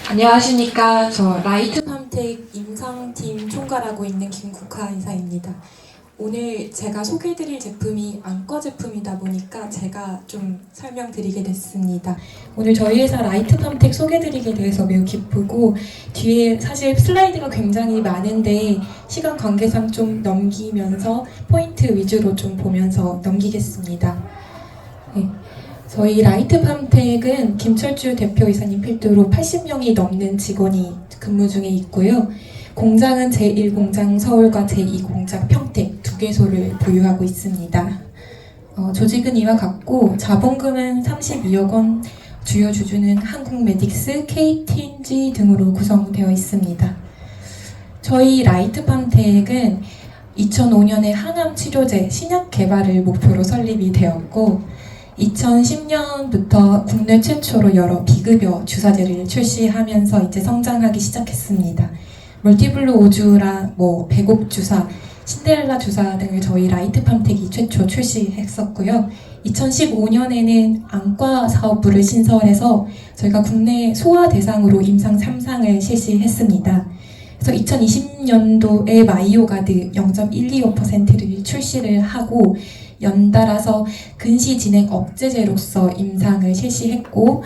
안녕하십니까. 저 라이트팜텍 임상팀 총괄하고 있는 김국화 이사입니다. 오늘 제가 소개해드릴 제품이 안과 제품이다 보니까 제가 좀 설명드리게 됐습니다. 오늘 저희 회사 라이트팜텍 소개해드리게 돼서 매우 기쁘고, 뒤에 사실 슬라이드가 굉장히 많은데 시간 관계상 좀 넘기면서 포인트 위주로 좀 보면서 넘기겠습니다. 네. 저희 라이트팜텍은 김철주 대표이사님 필두로 80명이 넘는 직원이 근무 중에 있고요. 공장은 제1공장 서울과 제2공장 평택 두 개소를 보유하고 있습니다. 조직은 이와 같고 자본금은 32억 원, 주요 주주는 한국메딕스, KTNG 등으로 구성되어 있습니다. 저희 라이트팜텍은 2005년에 항암 치료제 신약 개발을 목표로 설립이 되었고, 2010년부터 국내 최초로 여러 비급여 주사제를 출시하면서 이제 성장하기 시작했습니다. 멀티블루 오주라, 백옥 주사, 신데렐라 주사 등을 저희 라이트팜텍이 최초 출시했었고요. 2015년에는 안과 사업부를 신설해서 저희가 국내 소아 대상으로 임상 3상을 실시했습니다. 그래서 2020년도에 마이오가드 0.125%를 출시를 하고 연달아서 근시 진행 억제제로서 임상을 실시했고,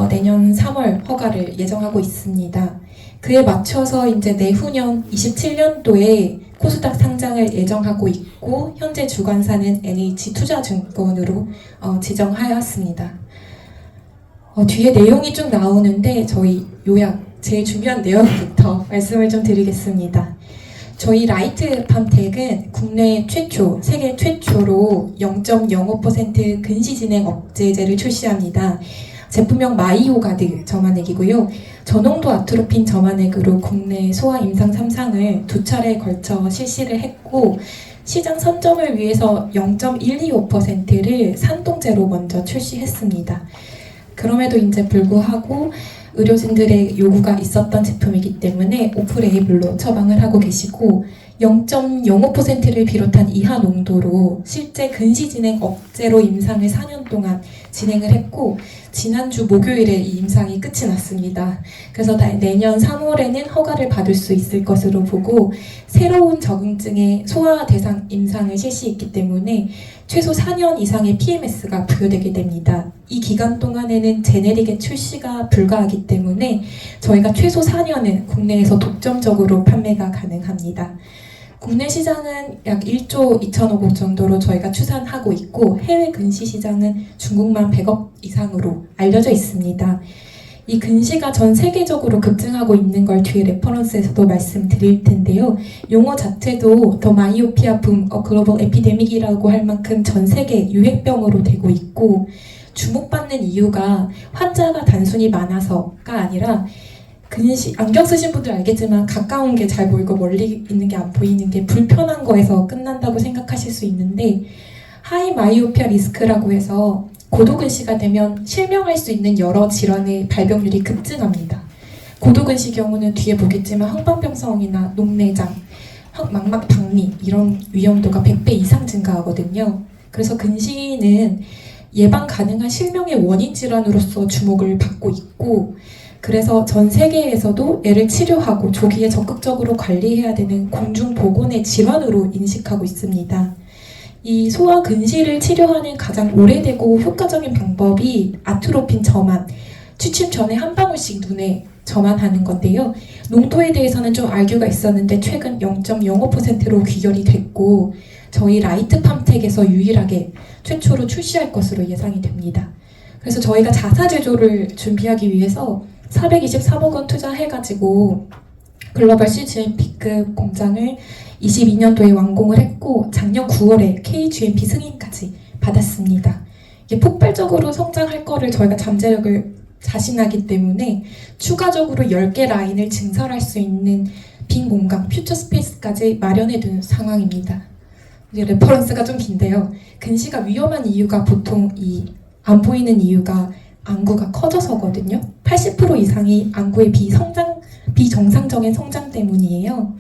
내년 3월 허가를 예정하고 있습니다. 그에 맞춰서 이제 내후년 27년도에 코스닥 상장을 예정하고 있고, 현재 주관사는 NH투자증권으로 지정하였습니다. 뒤에 내용이 쭉 나오는데 저희 요약, 제일 중요한 내용부터 말씀을 좀 드리겠습니다. 저희 라이트팜텍은 국내 최초, 세계 최초로 0.05% 근시진행 억제제를 출시합니다. 제품명 마이오가드 점화액이고요. 저농도 아트로핀 점화액으로 국내 소아 임상 3상을 두 차례에 걸쳐 실시를 했고, 시장 선점을 위해서 0.125%를 산동제로 먼저 출시했습니다. 그럼에도 이제 불구하고 의료진들의 요구가 있었던 제품이기 때문에 오프레이블로 처방을 하고 계시고, 0.05%를 비롯한 이하 농도로 실제 근시 진행 억제로 임상을 4년 동안 진행을 했고, 지난주 목요일에 이 임상이 끝이 났습니다. 그래서 내년 3월에는 허가를 받을 수 있을 것으로 보고, 새로운 적응증의 소아 대상 임상을 실시했기 때문에 최소 4년 이상의 PMS가 부여되게 됩니다. 이 기간 동안에는 제네릭의 출시가 불가하기 때문에 저희가 최소 4년은 국내에서 독점적으로 판매가 가능합니다. 국내 시장은 약 1조 2천억 원 정도로 저희가 추산하고 있고, 해외 근시 시장은 중국만 100억 이상으로 알려져 있습니다. 이 근시가 전 세계적으로 급증하고 있는 걸 뒤에 레퍼런스에서도 말씀드릴 텐데요. 용어 자체도 더 마이오피아 붐, 글로벌 에피데믹이라고 할 만큼 전 세계 유행병으로 되고 있고, 주목받는 이유가 환자가 단순히 많아서가 아니라 근시, 안경 쓰신 분들 알겠지만 가까운 게 잘 보이고 멀리 있는 게 안 보이는 게 불편한 거에서 끝난다고 생각하실 수 있는데, 하이 마이오피아 리스크라고 해서 고도근시가 되면 실명할 수 있는 여러 질환의 발병률이 급증합니다. 고도근시 경우는 뒤에 보겠지만 황반병성이나 녹내장, 망막 박리 이런 위험도가 100배 이상 증가하거든요. 그래서 근시는 예방 가능한 실명의 원인 질환으로서 주목을 받고 있고, 그래서 전 세계에서도 애를 치료하고 조기에 적극적으로 관리해야 되는 공중보건의 질환으로 인식하고 있습니다. 이 소아 근시를 치료하는 가장 오래되고 효과적인 방법이 아트로핀 점환, 취침 전에 한 방울씩 눈에 점환하는 건데요. 농도에 대해서는 좀 알규가 있었는데 최근 0.05%로 귀결이 됐고, 저희 라이트팜텍에서 유일하게 최초로 출시할 것으로 예상이 됩니다. 그래서 저희가 자사 제조를 준비하기 위해서 423억 원 투자해가지고 글로벌 CGMP급 공장을 22년도에 완공을 했고, 작년 9월에 KGMP 승인까지 받았습니다. 이게 폭발적으로 성장할 거를 저희가 잠재력을 자신하기 때문에 추가적으로 10개 라인을 증설할 수 있는 빈 공간, 퓨처 스페이스까지 마련해 둔 상황입니다. 이제 레퍼런스가 좀 긴데요. 근시가 위험한 이유가 보통 안 보이는 이유가 안구가 커져서거든요. 80% 이상이 안구의 비정상적인 성장 때문이에요.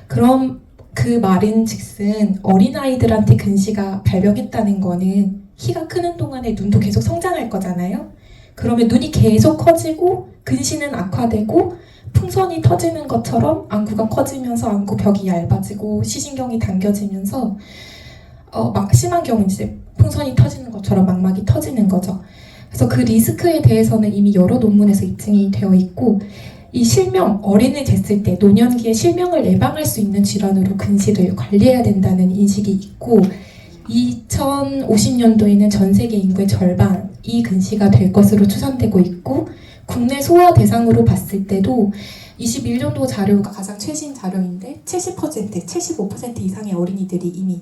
그럼 그 말인 즉슨 어린아이들한테 근시가 발병했다는 거는 키가 크는 동안에 눈도 계속 성장할 거잖아요. 그러면 눈이 계속 커지고 근시는 악화되고 풍선이 터지는 것처럼 안구가 커지면서 안구 벽이 얇아지고 시신경이 당겨지면서 막 심한 경우는 이제 풍선이 터지는 것처럼 망막이 터지는 거죠. 그래서 그 리스크에 대해서는 이미 여러 논문에서 입증이 되어 있고 이 실명, 어린이 됐을 때 노년기에 실명을 예방할 수 있는 질환으로 근시를 관리해야 된다는 인식이 있고 2050년도에는 전 세계 인구의 절반이 근시가 될 것으로 추산되고 있고 국내 소아 대상으로 봤을 때도 21년도 자료가 가장 최신 자료인데 70%, 75% 이상의 어린이들이 이미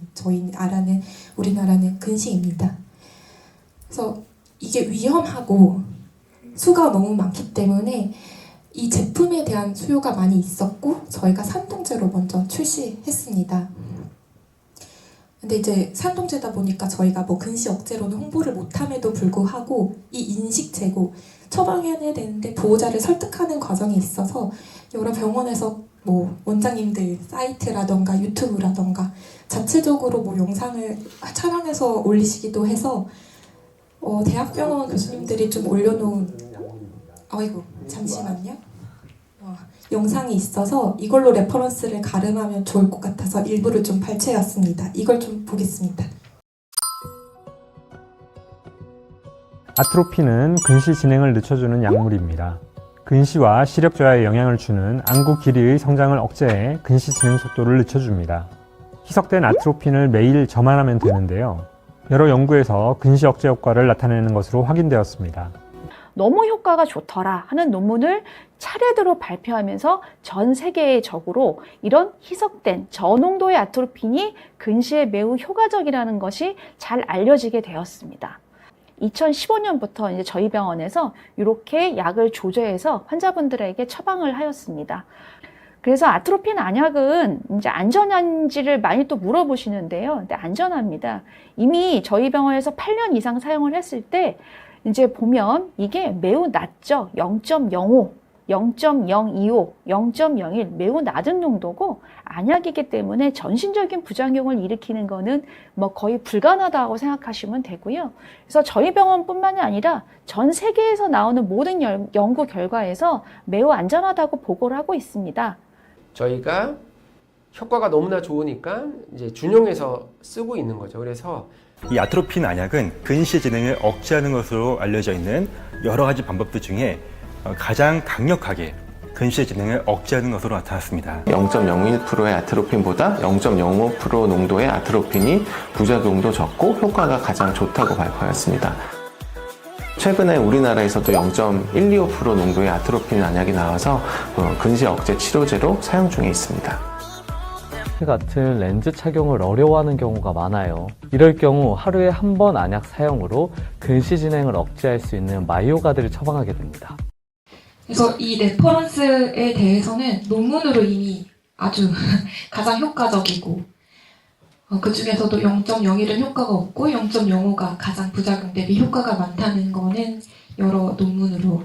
우리나라는 근시입니다. 그래서 이게 위험하고 수가 너무 많기 때문에 이 제품에 대한 수요가 많이 있었고 저희가 산동제로 먼저 출시했습니다. 근데 이제 산동제다 보니까 저희가 뭐 근시 억제로는 홍보를 못함에도 불구하고 이 인식 제고 처방해야 되는데 보호자를 설득하는 과정이 있어서 여러 병원에서 뭐 원장님들 사이트라던가 유튜브라던가 자체적으로 뭐 영상을 촬영해서 올리시기도 해서 대학병원 교수님들이 좀 올려놓은 잠시만요. 영상이 있어서 이걸로 레퍼런스를 가름하면 좋을 것 같아서 일부를 좀 발췌해왔습니다. 이걸 좀 보겠습니다. 아트로핀은 근시 진행을 늦춰주는 약물입니다. 근시와 시력 저하에 영향을 주는 안구 길이의 성장을 억제해 근시 진행 속도를 늦춰줍니다. 희석된 아트로핀을 매일 점안하면 되는데요. 여러 연구에서 근시 억제 효과를 나타내는 것으로 확인되었습니다. 너무 효과가 좋더라 하는 논문을 차례대로 발표하면서 전 세계적으로 이런 희석된 저농도의 아트로핀이 근시에 매우 효과적이라는 것이 잘 알려지게 되었습니다. 2015년부터 이제 저희 병원에서 이렇게 약을 조제해서 환자분들에게 처방을 하였습니다. 그래서 아트로핀 안약은 이제 안전한지를 많이 또 물어보시는데요. 근데 안전합니다. 이미 저희 병원에서 8년 이상 사용을 했을 때 이제 보면 이게 매우 낮죠. 0.05, 0.025, 0.01 매우 낮은 농도고 안약이기 때문에 전신적인 부작용을 일으키는 거는 뭐 거의 불가능하다고 생각하시면 되고요. 그래서 저희 병원뿐만이 아니라 전 세계에서 나오는 모든 연구 결과에서 매우 안전하다고 보고를 하고 있습니다. 저희가 효과가 너무나 좋으니까 이제 준용해서 쓰고 있는 거죠. 그래서 이 아트로핀 안약은 근시 진행을 억제하는 것으로 알려져 있는 여러 가지 방법들 중에 가장 강력하게 근시 진행을 억제하는 것으로 나타났습니다. 0.01%의 아트로핀보다 0.05% 농도의 아트로핀이 부작용도 적고 효과가 가장 좋다고 발표하였습니다. 최근에 우리나라에서도 0.125% 농도의 아트로핀 안약이 나와서 근시 억제 치료제로 사용 중에 있습니다. 같은 렌즈 착용을 어려워하는 경우가 많아요. 이럴 경우 하루에 한 번 안약 사용으로 근시 진행을 억제할 수 있는 마이오가드를 처방하게 됩니다. 그래서 이 레퍼런스에 대해서는 논문으로 이미 아주 가장 효과적이고 그 중에서도 0.01은 효과가 없고 0.05가 가장 부작용 대비 효과가 많다는 거는 여러 논문으로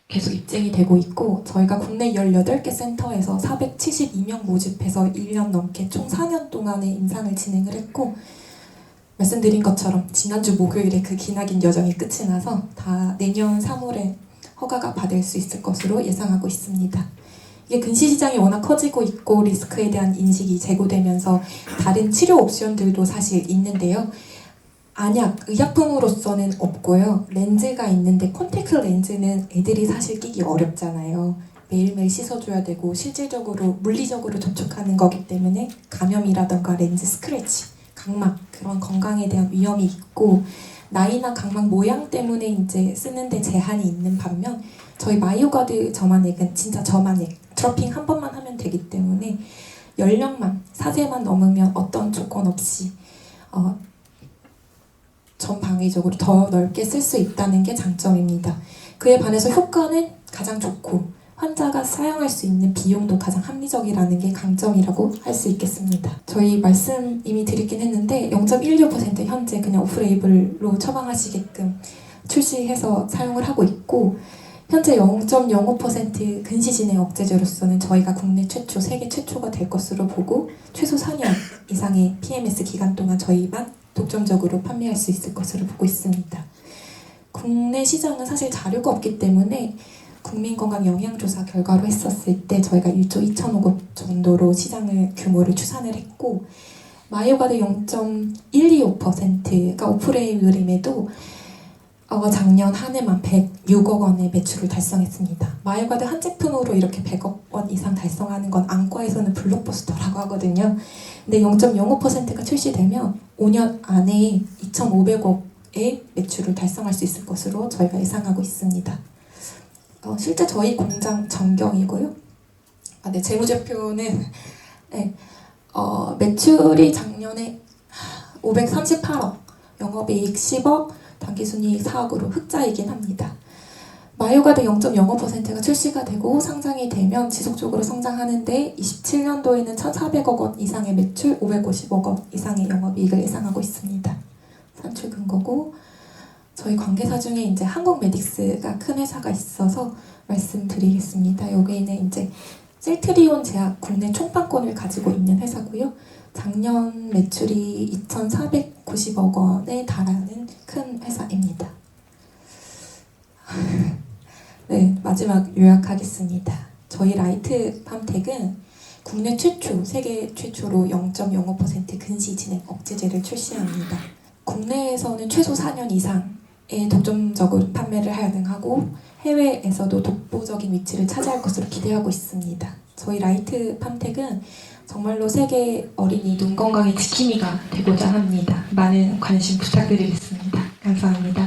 계속 입증이 되고 있고 저희가 국내 18개 센터에서 472명 모집해서 1년 넘게 총 4년 동안의 임상을 진행을 했고 말씀드린 것처럼 지난주 목요일에 그 기나긴 여정이 끝이 나서 다 내년 3월에 허가가 받을 수 있을 것으로 예상하고 있습니다. 이게 근시 시장이 워낙 커지고 있고 리스크에 대한 인식이 제고되면서 다른 치료 옵션들도 사실 있는데요. 안약, 의약품으로서는 없고요. 렌즈가 있는데 콘택트 렌즈는 애들이 사실 끼기 어렵잖아요. 매일매일 씻어줘야 되고 실질적으로 물리적으로 접촉하는 거기 때문에 감염이라던가 렌즈 스크래치, 각막 그런 건강에 대한 위험이 있고 나이나 각막 모양 때문에 이제 쓰는데 제한이 있는 반면 저희 마이오가드 점안액은 진짜 점안액, 드러핑 한 번만 하면 되기 때문에 연령만, 4세만 넘으면 어떤 조건 없이 전방위적으로 더 넓게 쓸 수 있다는 게 장점입니다. 그에 반해서 효과는 가장 좋고 환자가 사용할 수 있는 비용도 가장 합리적이라는 게 강점이라고 할 수 있겠습니다. 저희 말씀 이미 드리긴 했는데 0.16% 현재 그냥 오프레이블로 처방하시게끔 출시해서 사용을 하고 있고 현재 0.05% 근시 진행 억제제로서는 저희가 국내 최초, 세계 최초가 될 것으로 보고 최소 4년 이상의 PMS 기간 동안 저희만 독점적으로 판매할 수 있을 것으로 보고 있습니다. 국내 시장은 사실 자료가 없기 때문에 국민건강 영양조사 결과로 했었을 때 저희가 1조 2천억 정도로 시장을 규모를 추산을 했고 마이오가드 0.125%가 오프레임임에도 작년 한 해만 106억 원의 매출을 달성했습니다. 마이오가드 한 제품으로 이렇게 100억 원 이상 달성하는 건 안과에서는 블록버스터라고 하거든요. 근데 0.05%가 출시되면 5년 안에 2,500억의 매출을 달성할 수 있을 것으로 저희가 예상하고 있습니다. 실제 저희 공장 전경이고요. 네, 재무제표는 네, 매출이 작년에 538억, 영업이익 10억, 당기순이익 4억으로 흑자이긴 합니다. 마이오가드 0.05%가 출시가 되고 상장이 되면 지속적으로 성장하는데 27년도에는 1,400억 원 이상의 매출, 550억 원 이상의 영업이익을 예상하고 있습니다. 산출 근거고 저희 관계사 중에 이제 한국메딕스가 큰 회사가 있어서 말씀드리겠습니다. 여기는 이제 셀트리온 제약 국내 총판권을 가지고 있는 회사고요. 작년 매출이 2,490억 원에 달하는 큰 회사입니다. 네, 마지막 요약하겠습니다. 저희 라이트 팜텍은 국내 최초, 세계 최초로 0.05% 근시 진행 억제제를 출시합니다. 국내에서는 최소 4년 이상의 독점적으로 판매를 가능하고 해외에서도 독보적인 위치를 차지할 것으로 기대하고 있습니다. 저희 라이트 팜텍은 정말로 세계 어린이 눈 건강의 지킴이가 되고자 합니다. 많은 관심 부탁드리겠습니다. 감사합니다.